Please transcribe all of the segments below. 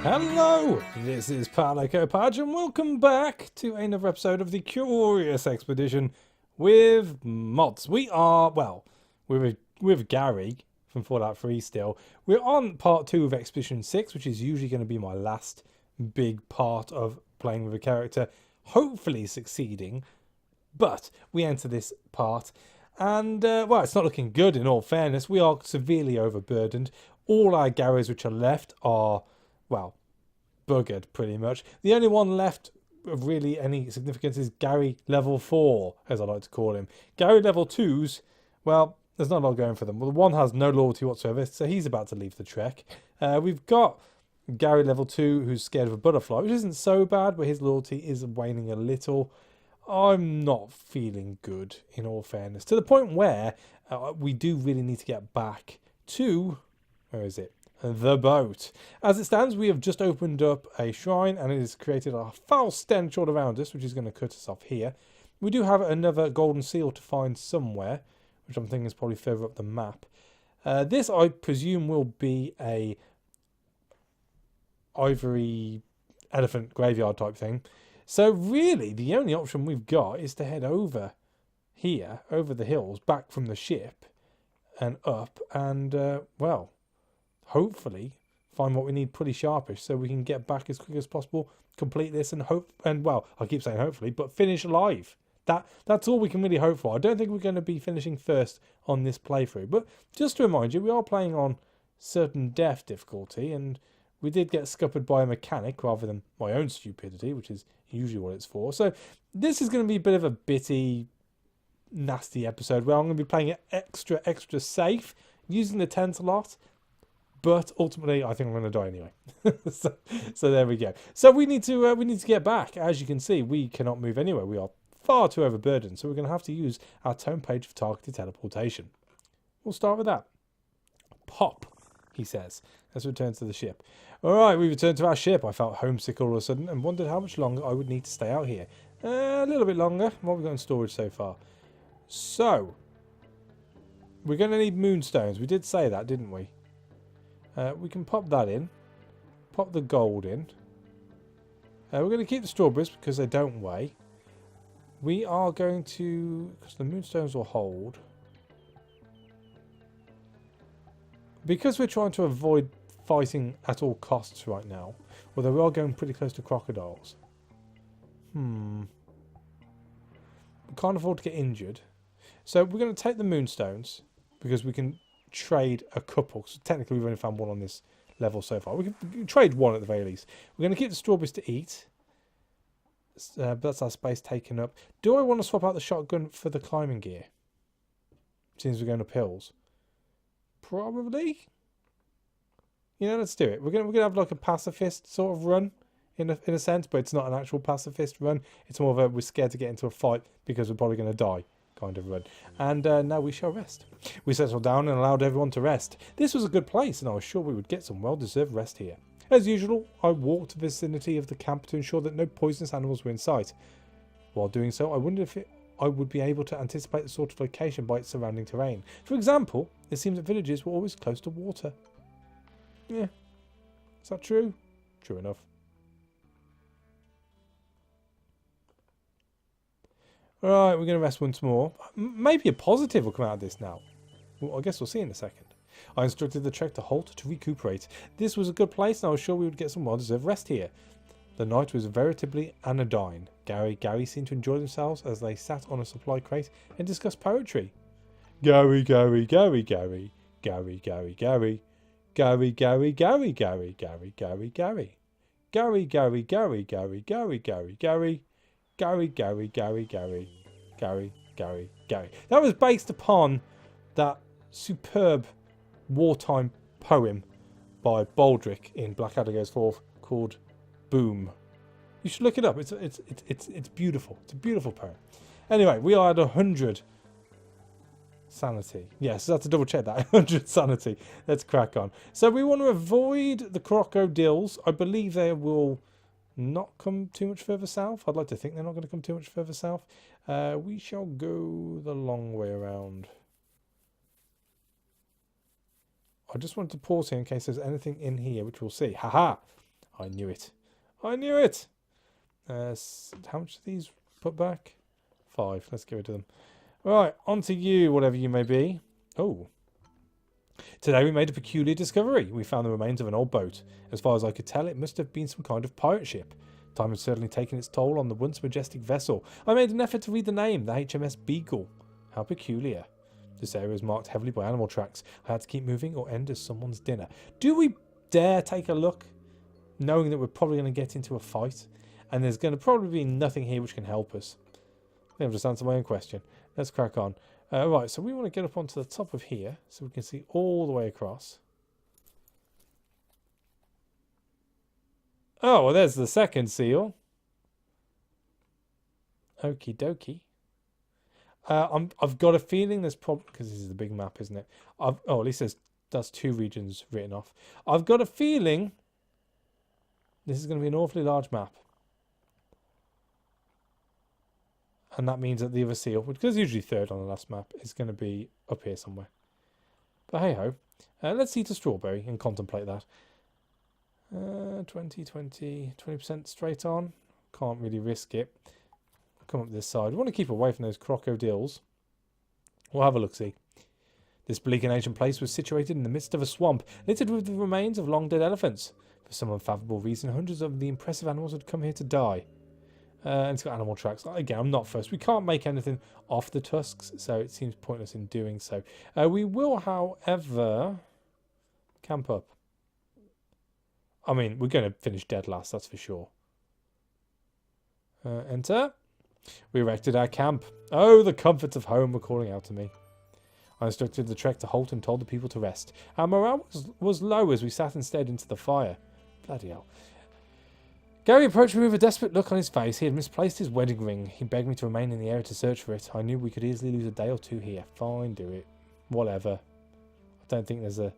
Hello, this is Paolo Page and welcome back to another episode of the Curious Expedition with mods. We are, well, we're with Gary from Fallout 3 still. We're on part 2 of Expedition 6, which is usually going to be my last big part of playing with a character, hopefully succeeding. But we enter this part and, well, it's not looking good in all fairness. We are severely overburdened. All our Garys which are left are, well, buggered pretty much. The only one left of really any significance is Gary level 4, as I like to call him. Gary level 2s, well, there's not a lot going for them. Well, one has no loyalty whatsoever, so he's about to leave the trek. We've got Gary level 2 who's scared of a butterfly, which isn't so bad, but his loyalty is waning a little. I'm not feeling good, in all fairness, to the point where we do really need to get back to, where is it? The boat. As it stands, we have just opened up a shrine and it has created a foul stench all around us, which is going to cut us off here. We do have another golden seal to find somewhere, which I'm thinking is probably further up the map. This, I presume, will be a ivory elephant graveyard type thing. So really, the only option we've got is to head over here, over the hills, back from the ship and up and, well, hopefully find what we need pretty sharpish so we can get back as quick as possible, complete this and hope, and well, I keep saying hopefully, but finish alive. That's all we can really hope for. I don't think we're going to be finishing first on this playthrough, but just to remind you, we are playing on certain death difficulty and we did get scuppered by a mechanic rather than my own stupidity, which is usually what it's for. So this is going to be a bit of a bitty, nasty episode where I'm going to be playing it extra safe, using the tent a lot. But ultimately, I think I'm going to die anyway. so there we go. So we need to get back. As you can see, we cannot move anywhere. We are far too overburdened. So we're going to have to use our tome page for targeted teleportation. We'll start with that. Pop, he says. Let's return to the ship. All right, we returned to our ship. I felt homesick all of a sudden and wondered how much longer I would need to stay out here. A little bit longer. What have we got in storage so far? So, we're going to need moonstones. We did say that, didn't we? We can pop that in. Pop the gold in. We're going to keep the strawberries because they don't weigh. We are going to, because the moonstones will hold. Because we're trying to avoid fighting at all costs right now, although we are going pretty close to crocodiles. We can't afford to get injured. So we're going to take the moonstones because we can trade a couple. So technically we've only found one on this level so far. We can trade one at the very least. We're going to keep the strawberries to eat. But that's our space taken up. Do I want to swap out the shotgun for the climbing gear? Since we're going up hills. Probably. You know, let's do it. We're gonna have like a pacifist sort of run in a sense, but it's not an actual pacifist run. It's more of a we're scared to get into a fight because we're probably going to die kind of run. And now we shall rest. We settled down and allowed everyone to rest. This was a good place and I was sure we would get some well-deserved rest here. As usual, I walked the vicinity of the camp to ensure that no poisonous animals were in sight. While doing so, I wondered if I would be able to anticipate the sort of location by its surrounding terrain. For example, it seems that villages were always close to water. Yeah. Is that true? True enough. Alright, we're going to rest once more. Maybe a positive will come out of this now. Well, I guess we'll see in a second. I instructed the trek to halt to recuperate. This was a good place and I was sure we would get some well-deserved rest here. The night was veritably anodyne. Gary seemed to enjoy themselves as they sat on a supply crate and discussed poetry. Gary. Gary, Gary, Gary. Gary, Gary, Gary. Gary, Gary, Gary, Gary, Gary, Gary, Gary. Gary, Gary, Gary, Gary, Gary, Gary, Gary. Gary, Gary, Gary, Gary, Gary, Gary, Gary. That was based upon that superb wartime poem by Baldric in Blackadder Goes Forth called Boom. You should look it up. It's beautiful. It's a beautiful poem. Anyway, we are at 100 sanity. Yes, that's to double check that. 100 sanity. Let's crack on. So we want to avoid the crocodiles. I believe they will not come too much further south. I'd like to think they're not going to come too much further south. We shall go the long way around. I just wanted to pause here in case there's anything in here which we'll see. Haha! I knew it. I knew it! How much do these put back? 5. Let's get rid of them. Right, on to you, whatever you may be. Oh. Today we made a peculiar discovery. We found the remains of an old boat. As far as I could tell, it must have been some kind of pirate ship. Time had certainly taken its toll on the once majestic vessel. I made an effort to read the name, the HMS Beagle. How peculiar. This area is marked heavily by animal tracks. I had to keep moving or end as someone's dinner. Do we dare take a look, knowing that we're probably going to get into a fight? And there's going to probably be nothing here which can help us. I think I've just answered my own question. Let's crack on. Right, so we want to get up onto the top of here so we can see all the way across. Oh, well, there's the second seal. Okie dokie. I've got a feeling there's probably, because this is the big map, isn't it? At least that's 2 regions written off. I've got a feeling this is going to be an awfully large map. And that means that the other seal, which is usually 3rd on the last map, is going to be up here somewhere. But hey ho. Let's eat a strawberry and contemplate that. 20% straight on. Can't really risk it. Come up this side. We want to keep away from those crocodiles. We'll have a look-see. This bleak and ancient place was situated in the midst of a swamp, littered with the remains of long-dead elephants. For some unfathomable reason, hundreds of the impressive animals had come here to die. And it's got animal tracks. Again, I'm not first. We can't make anything off the tusks, so it seems pointless in doing so. We will, however, camp up. I mean, we're going to finish dead last, that's for sure. Enter. We erected our camp. Oh, the comforts of home were calling out to me. I instructed the trek to halt and told the people to rest. Our morale was low as we sat instead into the fire. Bloody hell. Gary approached me with a desperate look on his face. He had misplaced his wedding ring. He begged me to remain in the area to search for it. I knew we could easily lose a day or 2 here. Fine, do it. Whatever. I don't think there's a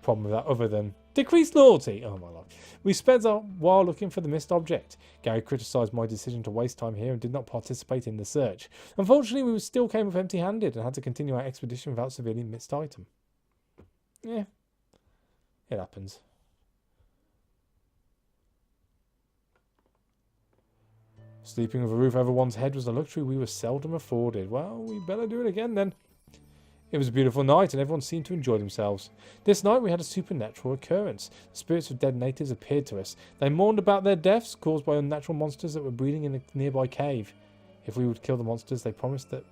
problem with that other than decreased loyalty. Oh my lord. We spent a while looking for the missed object. Gary criticised my decision to waste time here and did not participate in the search. Unfortunately, we still came up empty-handed and had to continue our expedition without severely missed item. Yeah. It happens. Sleeping with a roof over one's head was a luxury we were seldom afforded. Well, we better do it again then. It was a beautiful night and everyone seemed to enjoy themselves. This night we had a supernatural occurrence. The spirits of dead natives appeared to us. They mourned about their deaths caused by unnatural monsters that were breeding in a nearby cave. If we would kill the monsters, they promised that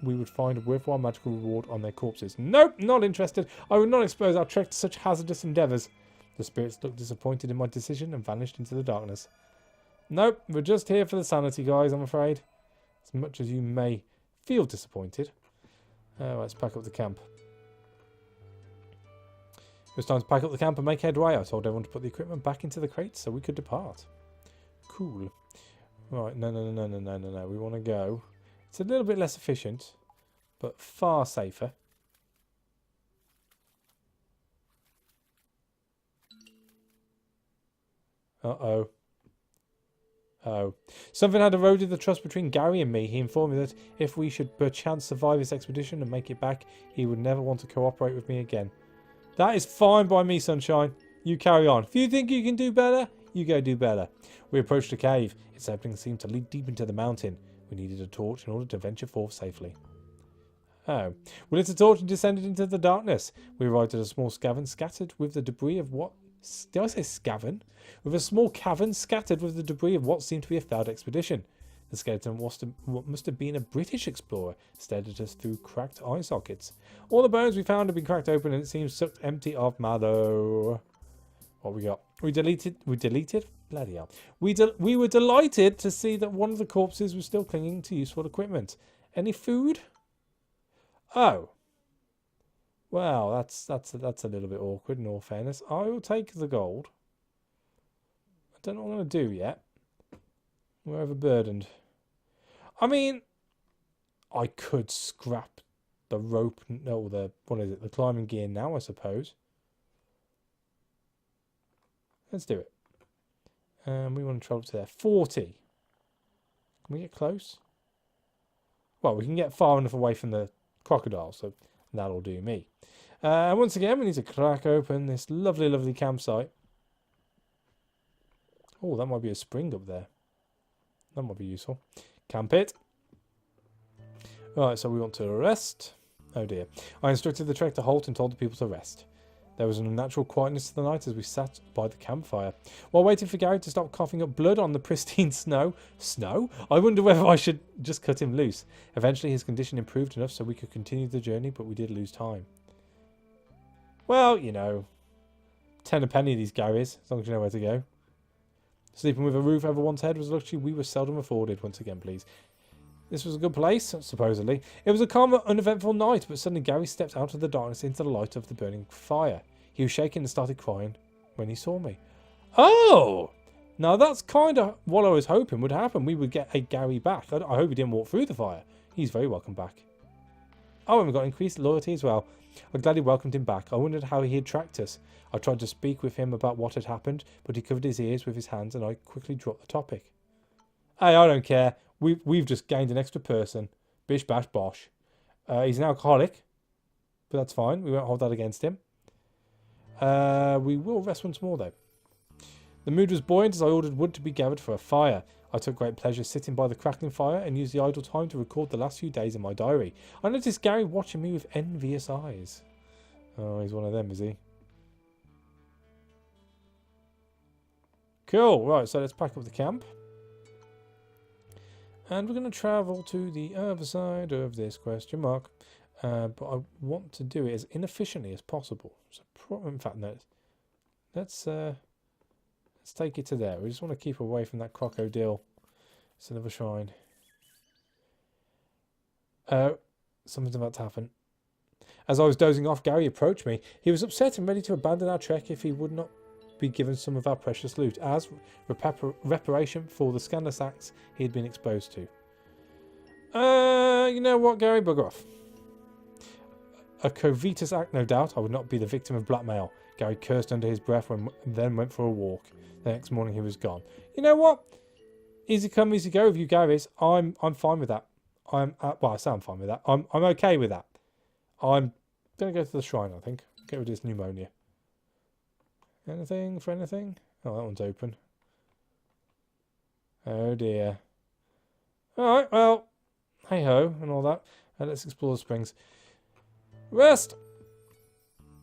we would find a worthwhile magical reward on their corpses. Nope, not interested. I would not expose our trek to such hazardous endeavours. The spirits looked disappointed in my decision and vanished into the darkness. Nope, we're just here for the sanity, guys, I'm afraid. As much as you may feel disappointed. Let's pack up the camp. It was time to pack up the camp and make headway. I told everyone to put the equipment back into the crates so we could depart. Cool. Right, no. We want to go. It's a little bit less efficient, but far safer. Uh-oh. Oh. Something had eroded the trust between Gary and me. He informed me that if we should perchance survive this expedition and make it back, he would never want to cooperate with me again. That is fine by me, sunshine. You carry on. If you think you can do better, you go do better. We approached a cave. Its opening seemed to lead deep into the mountain. We needed a torch in order to venture forth safely. Oh. We lit a torch and descended into the darkness. We arrived at a small cavern scattered with the debris of what... Did I say scavern? With a small cavern scattered with the debris of what seemed to be a failed expedition. The skeleton was what must have been a British explorer, stared at us through cracked eye sockets. All the bones we found had been cracked open and it seemed sucked empty of marrow. What we got? We deleted? Bloody hell. We were delighted to see that one of the corpses was still clinging to useful equipment. Any food? Oh. Well, that's a little bit awkward in all fairness. I will take the gold. I don't know what I'm going to do yet. We're overburdened. I mean, I could scrap the rope, no, the climbing gear now, I suppose. Let's do it. We want to travel to there. 40. Can we get close? Well, we can get far enough away from the crocodile, so that'll do me. Once again, we need to crack open this lovely, lovely campsite. Oh, that might be a spring up there. That might be useful. Camp it. Right, so we want to rest. Oh dear. I instructed the trek to halt and told the people to rest. There was an unnatural quietness to the night as we sat by the campfire. While waiting for Gary to stop coughing up blood on the pristine snow. Snow? I wonder whether I should just cut him loose. Eventually his condition improved enough so we could continue the journey, but we did lose time. Well, you know. 10 a penny these Garys, as long as you know where to go. Sleeping with a roof over one's head was a luxury we were seldom afforded. Once again, please. This was a good place, supposedly. It was a calm, uneventful night, but suddenly Gary stepped out of the darkness into the light of the burning fire. He was shaking and started crying when he saw me. Oh! Now that's kind of what I was hoping would happen. We would get a Gary back. I hope he didn't walk through the fire. He's very welcome back. Oh, and we got increased loyalty as well. I gladly welcomed him back. I wondered how he had tracked us. I tried to speak with him about what had happened, but he covered his ears with his hands and I quickly dropped the topic. Hey, I don't care. We've just gained an extra person. Bish bash bosh. He's an alcoholic, but that's fine. We won't hold that against him. We will rest once more, though. The mood was buoyant as I ordered wood to be gathered for a fire. I took great pleasure sitting by the crackling fire and used the idle time to record the last few days in my diary. I noticed Gary watching me with envious eyes. Oh, he's one of them, is he? Cool. Right, so let's pack up the camp. And we're going to travel to the other side of this question mark. But I want to do it as inefficiently as possible. So, in fact, no. Let's take it to there. We just want to keep away from that crocodile. It's another shrine. Something's about to happen. As I was dozing off, Gary approached me. He was upset and ready to abandon our trek if he would not be given some of our precious loot as reparation for the scandalous acts he had been exposed to. You know what, Gary? Bugger off. A covetous act, no doubt. I would not be the victim of blackmail. Gary cursed under his breath and then went for a walk. The next morning he was gone. You know what? Easy come, easy go with you Garys. I'm fine with that. Well, I say I'm fine with that. I'm okay with that. I'm gonna go to the shrine, I think. Get rid of this pneumonia. Anything for anything? Oh, that one's open. Oh dear. Alright, well, hey ho, and all that. Let's explore the springs. Rest!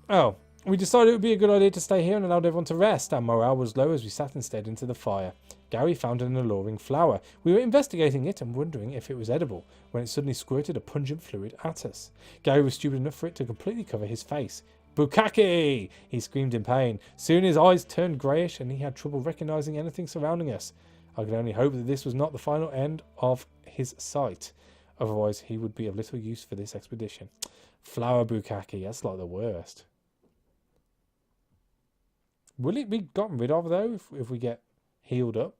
Oh, we decided it would be a good idea to stay here and allowed everyone to rest. Our morale was low as we sat and stared into the fire. Gary found an alluring flower. We were investigating it and wondering if it was edible, when it suddenly squirted a pungent fluid at us. Gary was stupid enough for it to completely cover his face. Bukkake! He screamed in pain. Soon his eyes turned greyish and he had trouble recognising anything surrounding us. I could only hope that this was not the final end of his sight. Otherwise he would be of little use for this expedition. Flower bukkake, that's like the worst. Will it be gotten rid of though if we get healed up?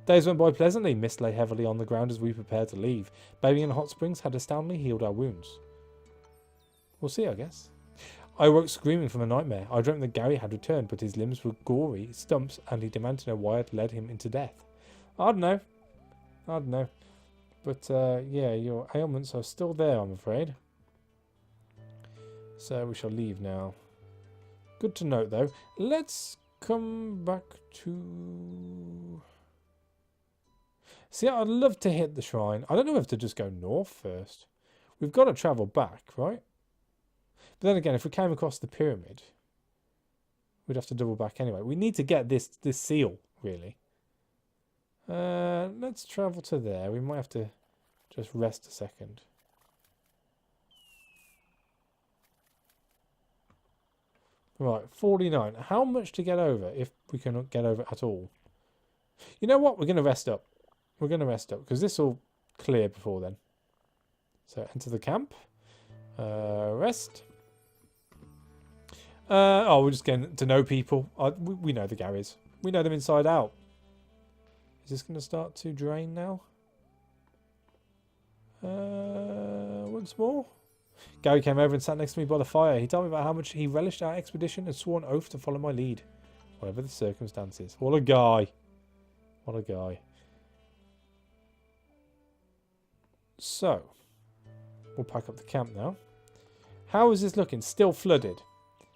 Days went by pleasantly. Mist lay heavily on the ground as we prepared to leave. Bathing in hot springs had astoundingly healed our wounds. We'll see, I guess. I awoke screaming from a nightmare. I dreamt that Gary had returned, but his limbs were gory stumps, and he demanded to know why I'd led him into death. I don't know. But, yeah, your ailments are still there, I'm afraid. So we shall leave now. Good to note, though. Let's come back to... See, I'd love to hit the shrine. I don't know if to just go north first. We've got to travel back, right? But then again, if we came across the pyramid, we'd have to double back anyway. We need to get this seal, really. Let's travel to there. We might have to just rest a second. Right, 49. How much to get over if we cannot get over at all? You know what? We're going to rest up. We're going to rest up because this will clear before then. So enter the camp. Rest. We're just getting to know people. We know the Garys. We know them inside out. Is this going to start to drain now? Once more. Gary came over and sat next to me by the fire. He told me about how much he relished our expedition and swore an oath to follow my lead, whatever the circumstances. What a guy. What a guy. So, we'll pack up the camp now. How is this looking? Still flooded.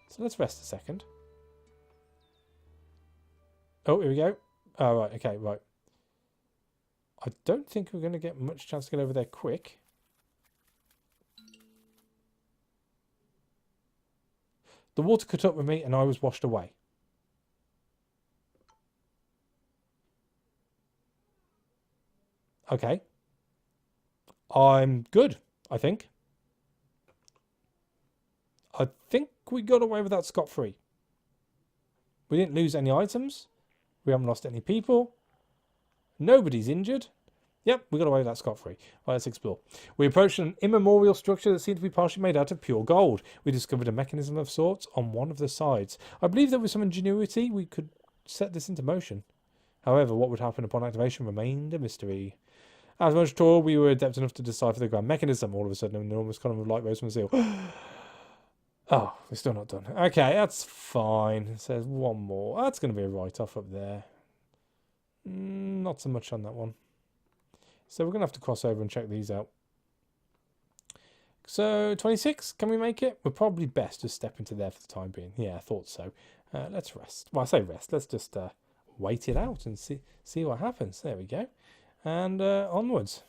So let's rest a second. Oh, here we go. Oh, right. Okay, right. I don't think we're going to get much chance to get over there quick. The water cut up with me and I was washed away. Okay. I'm good, I think. I think we got away with that scot-free. We didn't lose any items. We haven't lost any people. Nobody's injured. Yep, we got away with that scot-free. Right, let's explore. We approached an immemorial structure that seemed to be partially made out of pure gold. We discovered a mechanism of sorts on one of the sides. I believe that with some ingenuity we could set this into motion. However, what would happen upon activation remained a mystery. As much tall, we were adept enough to decipher the grand mechanism. All of a sudden, an enormous column of light rose from the seal. Oh, we're still not done. Okay, that's fine. It says one more. That's going to be a write-off up there. Not so much on that one. So we're going to have to cross over and check these out. So, 26, can we make it? We're probably best to step into there for the time being. Yeah, I thought so. Let's rest. Well, I say rest. Let's just wait it out and see what happens. There we go. And onwards.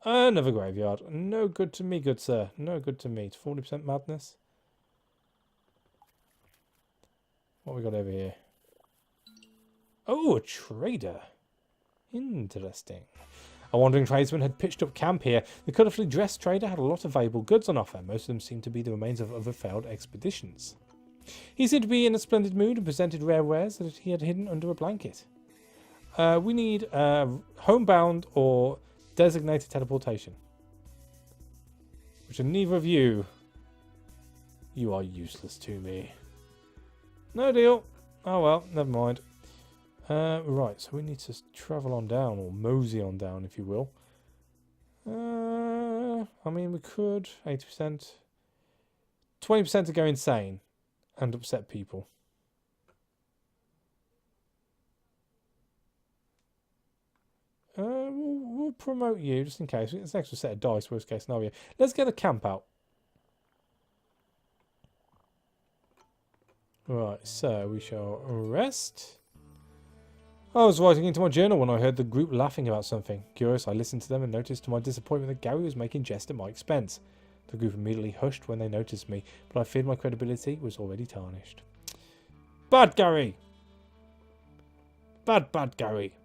Another graveyard. No good to me, good sir. No good to me. 40% madness. What we got over here? Oh, a trader. Interesting. A wandering tradesman had pitched up camp here. The colourfully dressed trader had a lot of valuable goods on offer. Most of them seemed to be the remains of other failed expeditions. He seemed to be in a splendid mood and presented rare wares that he had hidden under a blanket. We need homebound or designated teleportation. Which are neither of you. You are useless to me. No deal. Oh well, never mind. Right, so we need to travel on down, or mosey on down, if you will. I mean, we could 80%, 20% to go insane and upset people. We'll promote you just in case. It's an extra set of dice, worst case scenario. Let's get the camp out. Right, so we shall rest. I was writing into my journal when I heard the group laughing about something. Curious, I listened to them and noticed to my disappointment that Gary was making jest at my expense. The group immediately hushed when they noticed me, but I feared my credibility was already tarnished. Bad Gary! Bad Gary!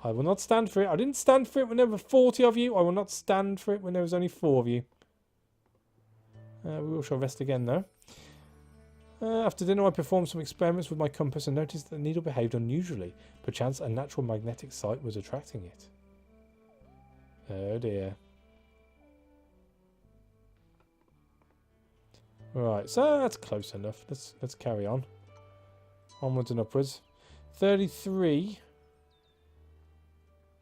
I will not stand for it. I didn't stand for it when there were 40 of you. I will not stand for it when there was only 4 of you. We shall rest again, though. After dinner, I performed some experiments with my compass and noticed that the needle behaved unusually. Perchance a natural magnetic site was attracting it. Oh dear. Right, so that's close enough. Let's carry on. Onwards and upwards. 33.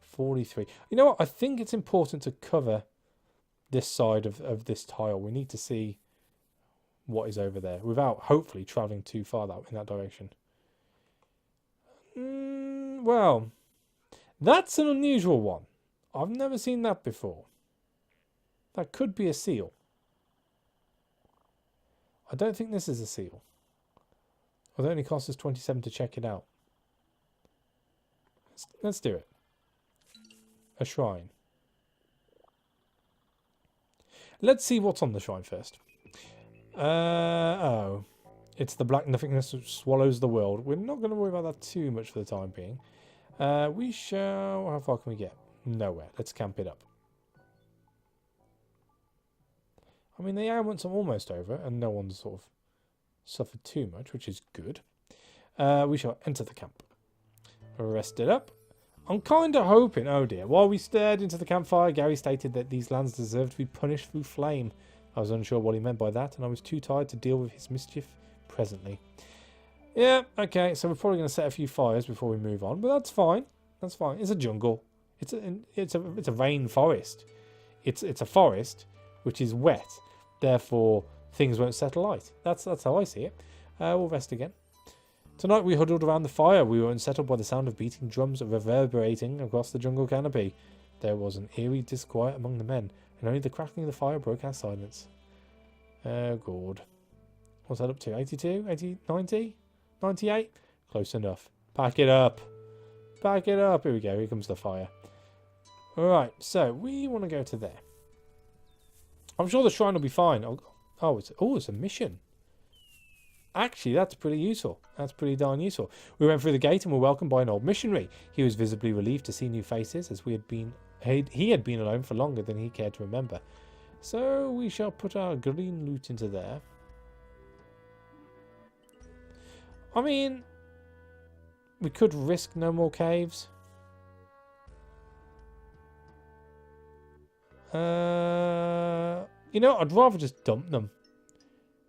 43. You know what? I think it's important to cover this side of this tile. We need to see what is over there without hopefully travelling too far in that direction. Well, that's an unusual one. I've never seen that before. That could be a seal. I don't think this is a seal. Although it only costs us 27 to check it out. Let's do it. A shrine. Let's see what's on the shrine first. Oh. It's the black nothingness which swallows the world. We're not going to worry about that too much for the time being. We shall... How far can we get? Nowhere. Let's camp it up. I mean, the elements are almost over, and no one's sort of suffered too much, which is good. We shall enter the camp. Rest it up. I'm kind of hoping... Oh dear. While we stared into the campfire, Gary stated that these lands deserve to be punished through flame. I was unsure what he meant by that, and I was too tired to deal with his mischief presently. Yeah, okay, so we're probably going to set a few fires before we move on, but that's fine. That's fine. It's a jungle. It's a rain forest. It's a forest which is wet. Therefore, things won't set alight. That's how I see it. We'll rest again. Tonight we huddled around the fire. We were unsettled by the sound of beating drums reverberating across the jungle canopy. There was an eerie disquiet among the men, and only the crackling of the fire broke our silence. Oh, God. What's that up to? 82? 80? 90? 98? Close enough. Pack it up. Pack it up. Here we go. Here comes the fire. Alright, so we want to go to there. I'm sure the shrine will be fine. It's a mission. Actually, that's pretty useful. That's pretty darn useful. We went through the gate and were welcomed by an old missionary. He was visibly relieved to see new faces, as he had been alone for longer than he cared to remember. So we shall put our green loot into there. I mean, we could risk no more caves. You know, I'd rather just dump them.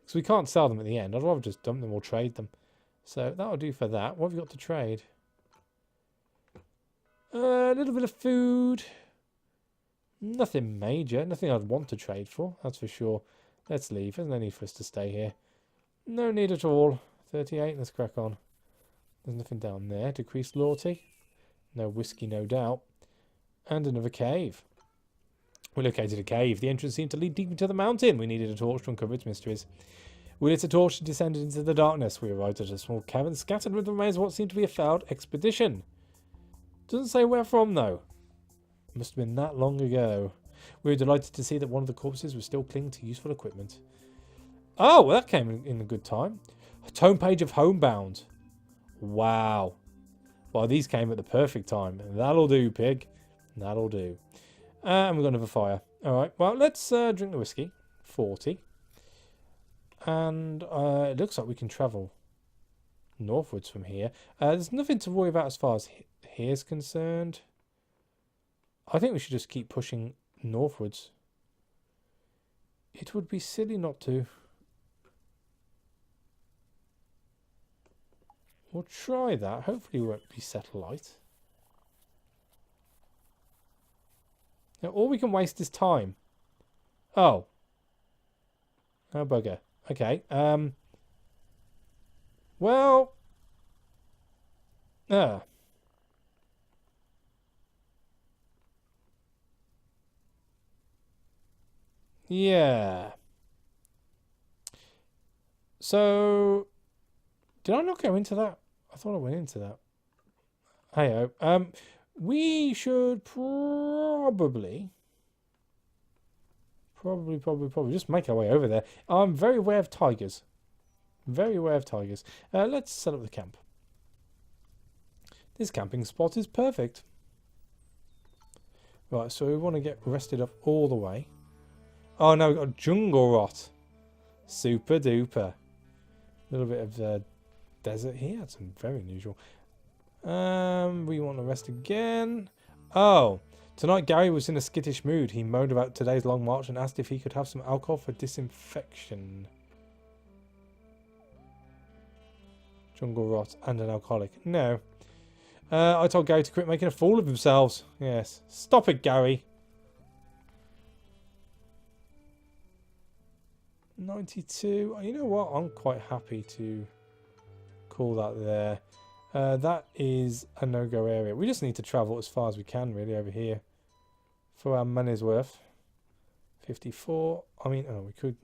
Because we can't sell them at the end. I'd rather just dump them or trade them. So that'll do for that. What have we got to trade? A little bit of food. Nothing major. Nothing I'd want to trade for. That's for sure. Let's leave. There's no need for us to stay here. No need at all. 38. Let's crack on. There's nothing down there. Decreased loyalty. No whiskey, no doubt. And another cave. We located a cave. The entrance seemed to lead deep into the mountain. We needed a torch to uncover its mysteries. We lit a torch and descended into the darkness. We arrived at a small cavern scattered with the remains of what seemed to be a failed expedition. Doesn't say where from, though. It must have been that long ago. We were delighted to see that one of the corpses was still clinging to useful equipment. Oh, well, that came in a good time. A tome page of Homebound. Wow. Well, these came at the perfect time. That'll do, pig. That'll do. And we've got another fire. Alright, well, let's drink the whiskey. 40. And it looks like we can travel northwards from here. There's nothing to worry about as far as here's concerned. I think we should just keep pushing northwards. It would be silly not to. We'll try that. Hopefully we won't be satellite. Now, all we can waste is time. Oh. Oh, bugger. Okay. Well. Yeah. So, did I not go into that? I thought I went into that. Hey-oh. We should probably just make our way over there. I'm very aware of tigers. Very aware of tigers. Let's set up the camp. This camping spot is perfect. Right, so we want to get rested up all the way. Oh no, we've got jungle rot. Super duper. A little bit of desert here. That's very unusual. We want to rest again. Oh, tonight Gary was in a skittish mood. He moaned about today's long march and asked if he could have some alcohol for disinfection. Jungle rot and an alcoholic. No. I told Gary to quit making a fool of themselves. Yes. Stop it, Gary. 92. You know what? I'm quite happy to call that there. That is a no-go area. We just need to travel as far as we can, really, over here. For our money's worth. 54. I mean, oh, we could...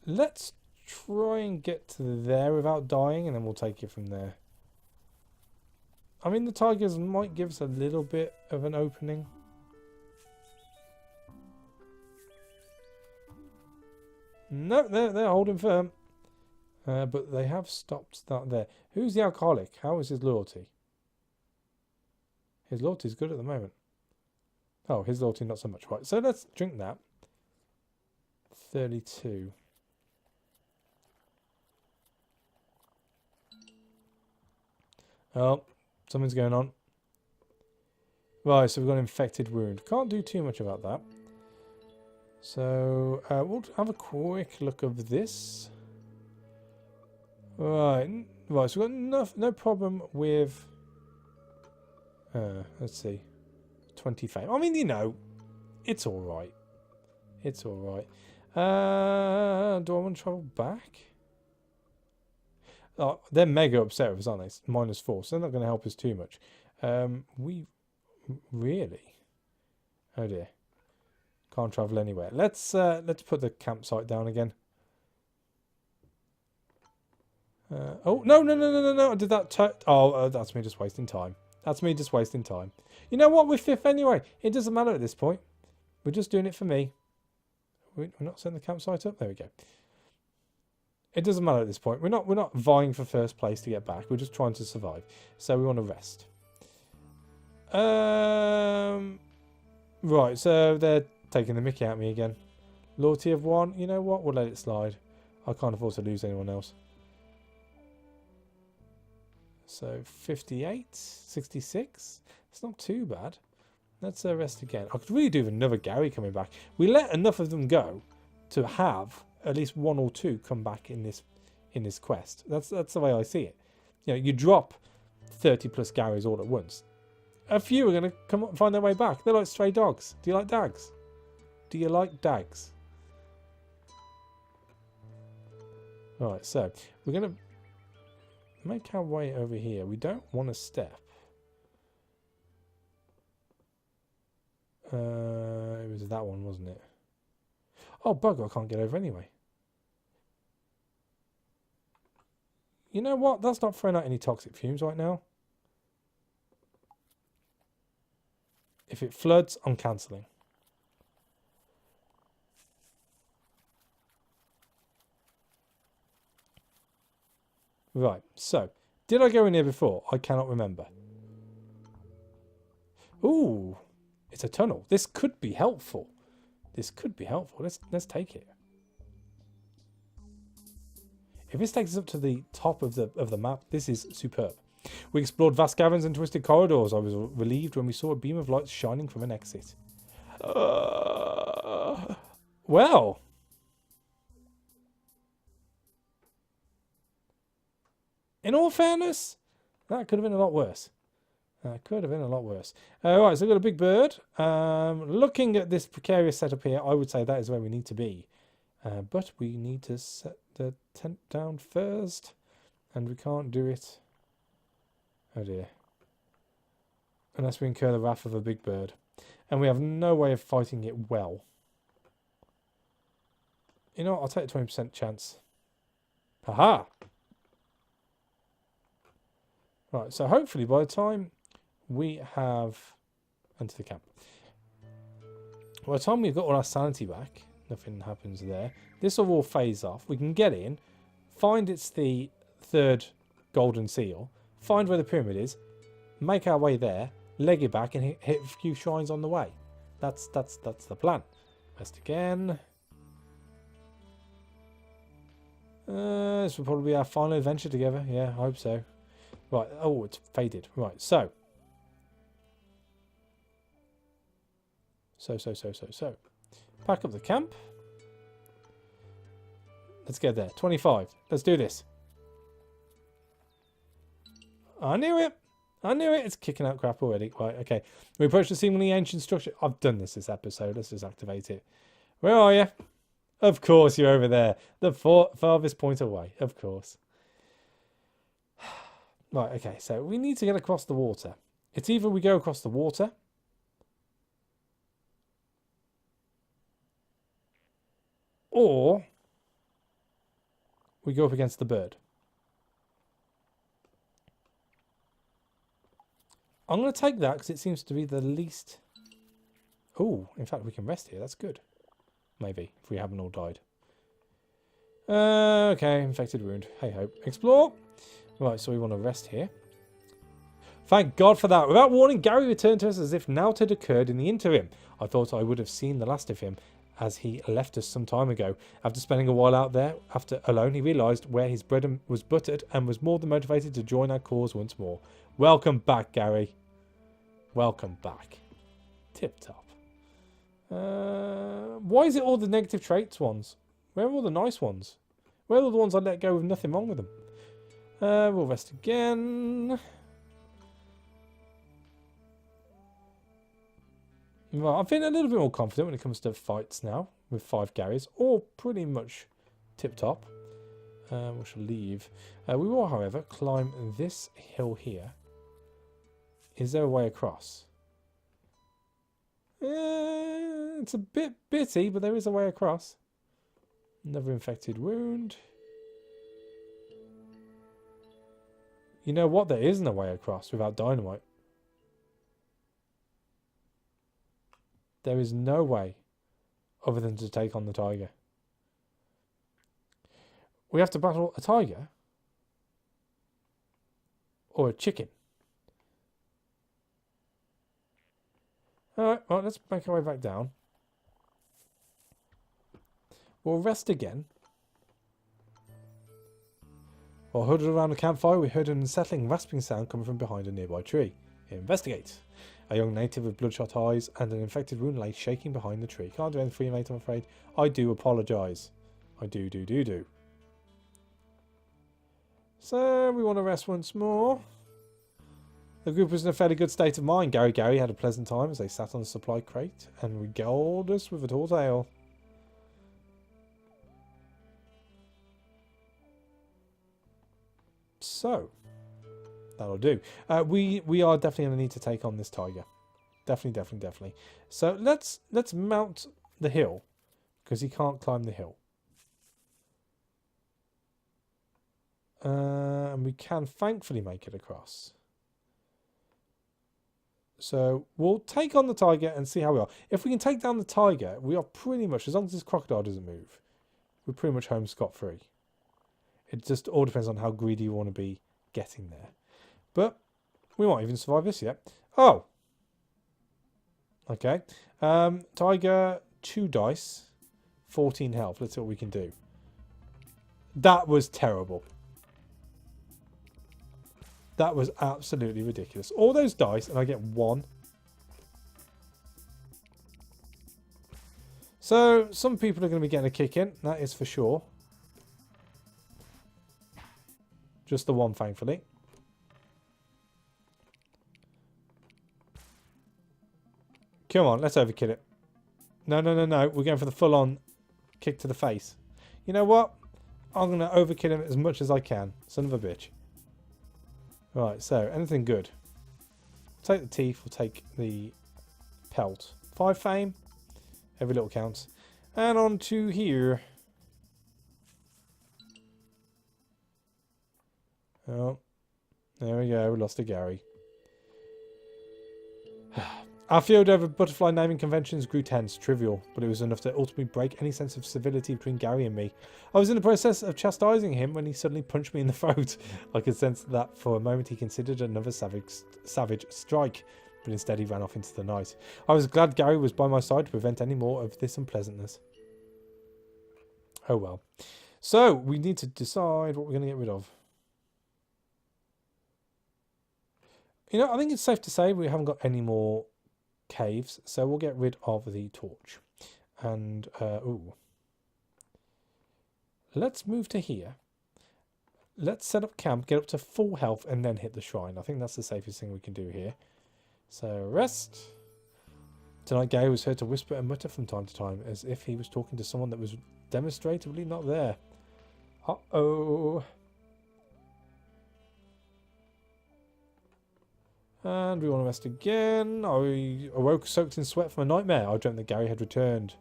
Let's try and get to there without dying, and then we'll take it from there. I mean, the tigers might give us a little bit of an opening. No, they're holding firm. But they have stopped that there. Who's the alcoholic? How is his loyalty? His loyalty is good at the moment. Oh, his loyalty not so much. Right, so let's drink that. 32. Oh, something's going on. Right, so we've got an infected wound. Can't do too much about that. So, we'll have a quick look of this. Right, so we've got no problem with... let's see. 20 fame. I mean, you know, it's alright. It's alright. Do I want to travel back? Oh, they're mega upset with us, aren't they? -4, so they're not going to help us too much. We really, oh dear, can't travel anywhere. Let's put the campsite down again. Oh no! I did that. That's me just wasting time. That's me just wasting time. You know what? We're 5th anyway. It doesn't matter at this point. We're just doing it for me. We're not setting the campsite up. There we go. It doesn't matter at this point. We're not vying for first place to get back. We're just trying to survive. So we want to rest. Right. So they're taking the mickey out of me again. Loyalty of 1. You know what? We'll let it slide. I can't afford to lose anyone else. So 58, 66. It's not too bad. Let's rest again. I could really do with another Gary coming back. We let enough of them go to have at least 1 or 2 come back in this quest. That's the way I see it. You know, you drop 30 plus Garys all at once. A few are going to come up and find their way back. They're like stray dogs. Do you like dags? Do you like dags? Right, so we're going to make our way over here. We don't want to step. It was that one, wasn't it? Oh, bugger, I can't get over anyway. You know what? That's not throwing out any toxic fumes right now. If it floods, I'm cancelling. Right, so, did I go in here before? I cannot remember. Ooh, it's a tunnel. This could be helpful. This could be helpful. Let's take it. If this takes us up to the top of the map, this is superb. We explored vast caverns and twisted corridors. I was relieved when we saw a beam of light shining from an exit. Well. In all fairness, that could have been a lot worse. Could have been a lot worse. Right, so we've got a big bird. Looking at this precarious setup here, I would say that is where we need to be. But we need to set the tent down first. And we can't do it. Oh dear. Unless we incur the wrath of a big bird. And we have no way of fighting it well. You know what? I'll take a 20% chance. Haha! Right, so hopefully by the time we have... Enter the camp. By the time we've got all our sanity back, nothing happens there. This will all phase off. We can get in, find it's the 3rd golden seal, find where the pyramid is, make our way there, leg it back, and hit a few shrines on the way. That's the plan. Rest again. This will probably be our final adventure together. Yeah, I hope so. Right. Oh, it's faded. Right. So. Pack up the camp. Let's get there. 25. Let's do this. I knew it. I knew it. It's kicking out crap already. Right. Okay. We approach the seemingly ancient structure. I've done this episode. Let's just activate it. Where are you? Of course, you're over there. The farthest point away. Of course. Right, okay, so we need to get across the water. It's either we go across the water or we go up against the bird. I'm going to take that because it seems to be the least... Oh, in fact, we can rest here. That's good. Maybe, if we haven't all died. Okay, infected wound. Hey ho. Explore! Right, so we want to rest here. Thank God for that. Without warning, Gary returned to us as if naught had occurred in the interim. I thought I would have seen the last of him, as he left us some time ago. After spending a while out there, alone, he realised where his bread was buttered and was more than motivated to join our cause once more. Welcome back, Gary. Welcome back. Tip-top. Why is it all the negative traits ones? Where are all the nice ones? Where are all the ones I let go with nothing wrong with them? We'll rest again. Right, I'm feeling a little bit more confident when it comes to fights now with 5 Garys, all pretty much tip-top. We shall leave. We will, however, climb this hill here. Is there a way across? It's a bit bitty, but there is a way across. Another infected wound. You know what? There isn't a way across without dynamite. There is no way other than to take on the tiger. We have to battle a tiger? Or a chicken? Alright, well, let's make our way back down. We'll rest again. While huddled around a campfire, we heard an unsettling rasping sound coming from behind a nearby tree. Investigate. A young native with bloodshot eyes and an infected wound lay shaking behind the tree. Can't do anything for you, mate, I'm afraid. I do apologise. I do. So, we want to rest once more. The group was in a fairly good state of mind. Gary had a pleasant time as they sat on the supply crate and regaled us with a tall tale. So, that'll do. We are definitely going to need to take on this tiger. Definitely. So let's mount the hill because he can't climb the hill. And we can thankfully make it across. So we'll take on the tiger and see how we are. If we can take down the tiger, we are pretty much, as long as this crocodile doesn't move, we're pretty much home scot-free. It just all depends on how greedy you want to be getting there. But we won't even survive this yet. Oh! Okay. Tiger, 2 dice, 14 health. Let's see what we can do. That was terrible. That was absolutely ridiculous. All those dice and I get 1. So, some people are going to be getting a kick in. That is for sure. Just the 1, thankfully. Come on, let's overkill it. No. We're going for the full-on kick to the face. You know what? I'm going to overkill him as much as I can. Son of a bitch. Right, so, anything good? Take the teeth, we'll take the pelt. 5 fame. Every little counts. And on to here. Oh, there we go. We lost to Gary. Our field over butterfly naming conventions grew tense, trivial, but it was enough to ultimately break any sense of civility between Gary and me. I was in the process of chastising him when he suddenly punched me in the throat. I could sense that for a moment he considered another savage strike, but instead he ran off into the night. I was glad Gary was by my side to prevent any more of this unpleasantness. Oh well. So, we need to decide what we're going to get rid of. You know, I think it's safe to say we haven't got any more caves, so we'll get rid of the torch. And, let's move to here. Let's set up camp, get up to full health, and then hit the shrine. I think that's the safest thing we can do here. So, rest. Tonight, Gary was heard to whisper and mutter from time to time, as if he was talking to someone that was demonstrably not there. Uh-oh. And we want to rest again. I awoke soaked in sweat from a nightmare. I dreamt that Gary had returned.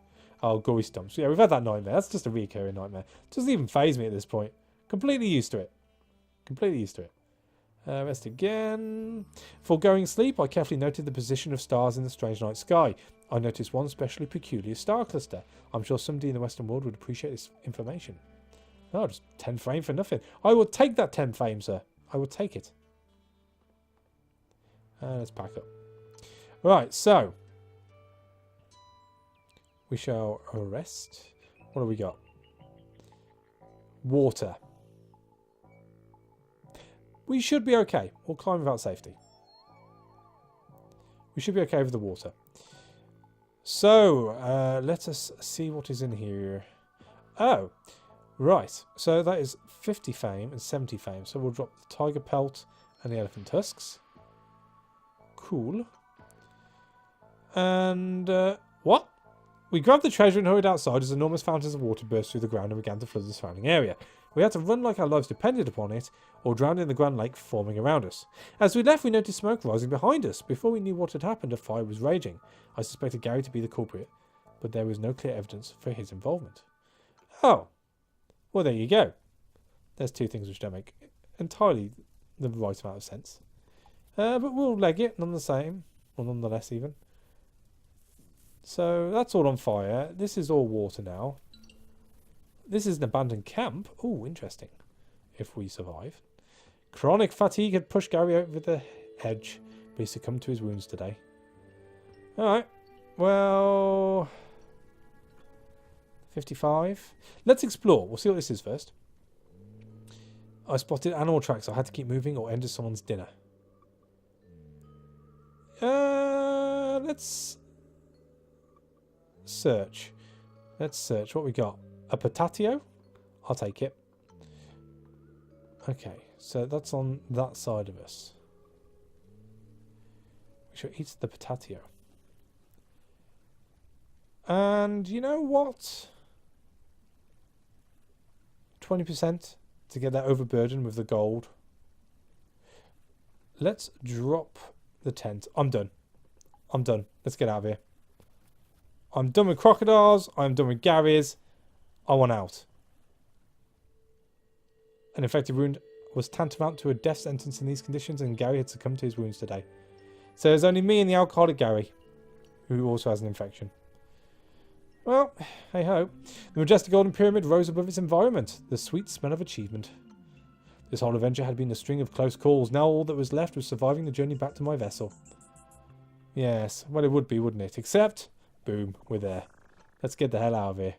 Oh, gory stumps. Yeah, we've had that nightmare. That's just a recurring nightmare. Doesn't even faze me at this point. Completely used to it. Rest again. Before going to sleep, I carefully noted the position of stars in the strange night sky. I noticed one especially peculiar star cluster. I'm sure somebody in the Western world would appreciate this information. Oh, just 10 fame for nothing. I will take that 10 fame, sir. I will take it. Let's pack up. Right, so we shall rest. What do we got? Water. We should be okay. We'll climb without safety. We should be okay with the water. So, let us see what is in here. Oh, right. So that is 50 fame and 70 fame. So we'll drop the tiger pelt and the elephant tusks. Cool. And, what? We grabbed the treasure and hurried outside as enormous fountains of water burst through the ground and began to flood the surrounding area. We had to run like our lives depended upon it, or drown in the Grand Lake forming around us. As we left, we noticed smoke rising behind us. Before we knew what had happened, a fire was raging. I suspected Gary to be the culprit, but there was no clear evidence for his involvement. Oh. Well, there you go. There's two things which don't make entirely the right amount of sense. But we'll leg it nonetheless even. So that's all on fire. This is all water now. This is an abandoned camp. Oh, interesting. If we survive. Chronic fatigue had pushed Gary over the edge, but he succumbed to his wounds today. Alright. Well... 55. Let's explore. We'll see what this is first. I spotted animal tracks. I had to keep moving or ended someone's dinner. Let's search. Let's search. What we got? A potatio? I'll take it. Okay, so that's on that side of us. We should eat the potatio. And you know what? 20% to get that overburdened with the gold. Let's drop the tent. I'm done. I'm done. Let's get out of here. I'm done with crocodiles. I'm done with Gary's. I want out. An infected wound was tantamount to a death sentence in these conditions, and Gary had succumbed to his wounds today. So there's only me and the alcoholic Gary, who also has an infection. Well, hey ho. The majestic golden pyramid rose above its environment, the sweet smell of achievement. This whole adventure had been a string of close calls. Now all that was left was surviving the journey back to my vessel. Yes, well it would be, wouldn't it? Except, boom, we're there. Let's get the hell out of here.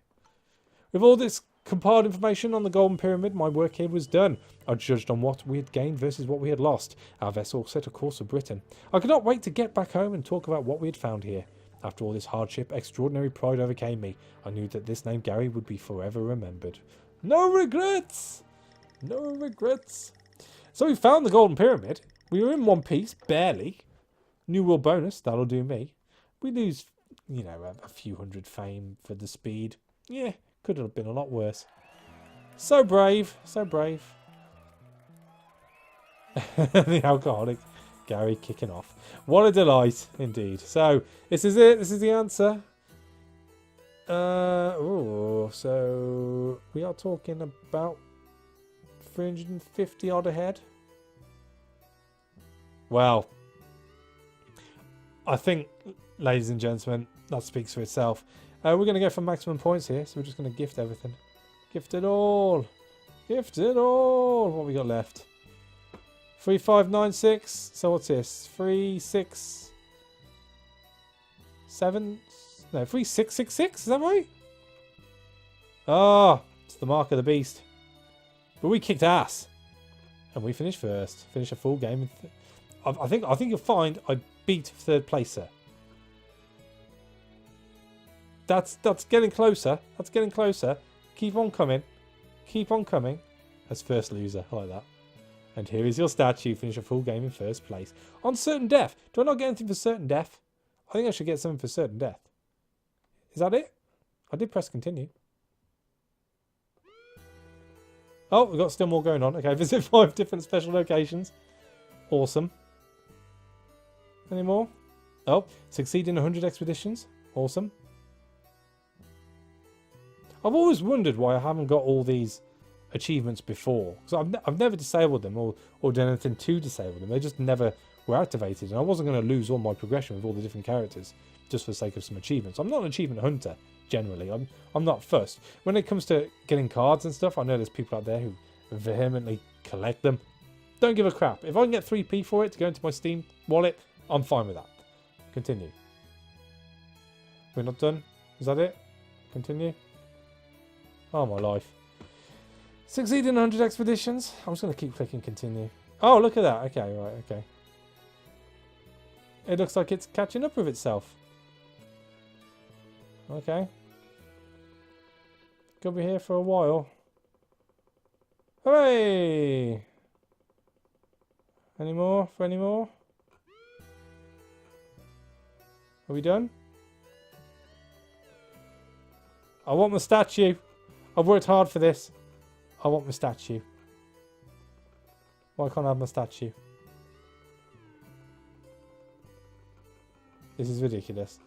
With all this compiled information on the golden pyramid, my work here was done. I judged on what we had gained versus what we had lost. Our vessel set a course for Britain. I could not wait to get back home and talk about what we had found here. After all this hardship, extraordinary pride overcame me. I knew that this name Gary would be forever remembered. No regrets! No regrets. So we found the golden pyramid. We were in one piece, barely. New world bonus, that'll do me. We lose, you know, a few hundred fame for the speed. Yeah, could have been a lot worse. So brave, so brave. The alcoholic Gary kicking off. What a delight, indeed. So, this is it. This is the answer. So we are talking about 350 odd ahead. Well, I think, ladies and gentlemen, that speaks for itself. We're going to go for maximum points here, so we're just going to gift everything. Gift it all. Gift it all. What we got left? 3596. So what's this? 3667. No, 3666. Is that right? Ah, it's the mark of the beast. But we kicked ass, and we finished first. Finished a full game. I think you'll find I beat third placer. That's getting closer. That's getting closer. Keep on coming. Keep on coming. As first loser. I like that. And here is your statue. Finish a full game in first place. On certain death. Do I not get anything for certain death? I think I should get something for certain death. Is that it? I did press continue. Oh, we've got still more going on. Okay, visit 5 different special locations. Awesome. Any more? Oh, succeed in 100 expeditions. Awesome. I've always wondered why I haven't got all these achievements before. Because I've never disabled them or done anything to disable them. They just never were activated. And I wasn't going to lose all my progression with all the different characters just for the sake of some achievements. I'm not an achievement hunter, generally. I'm not fussed. When it comes to getting cards and stuff, I know there's people out there who vehemently collect them. Don't give a crap. If I can get 3p for it to go into my Steam wallet, I'm fine with that. Continue. We're not done? Is that it? Continue. Oh, my life. Succeed in 100 expeditions. I'm just going to keep clicking continue. Oh, look at that. Okay, right, okay. It looks like it's catching up with itself. Okay. Could be here for a while. Hooray! Any more? For any more? Are we done? I want my statue. I've worked hard for this. I want my statue. Why can't I have my statue? This is ridiculous.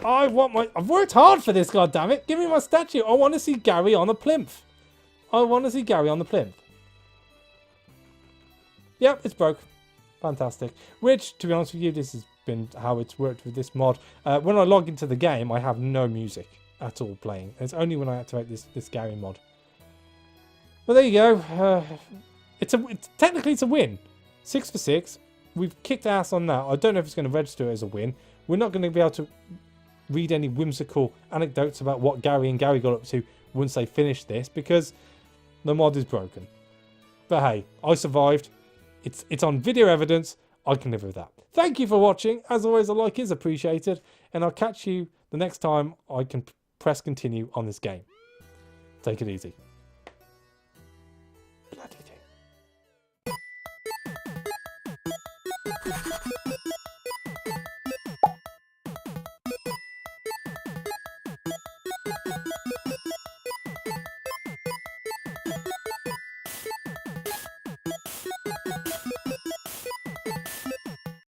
I've worked hard for this, goddammit. Give me my statue. I want to see Gary on a plinth. I want to see Gary on the plinth. Yep, it's broke. Fantastic. Which, to be honest with you, this has been how it's worked with this mod. When I log into the game, I have no music at all playing. It's only when I activate this Gary mod. But there you go. Technically it's a win. 6 for 6. We've kicked ass on that. I don't know if it's going to register as a win. We're not going to be able to read any whimsical anecdotes about what Gary and Gary got up to once they finish this, because the mod is broken. But hey, I survived. It's on video evidence. I can live with that. Thank you for watching. As always, a like is appreciated, and I'll catch you the next time I can press continue on this game. Take it easy.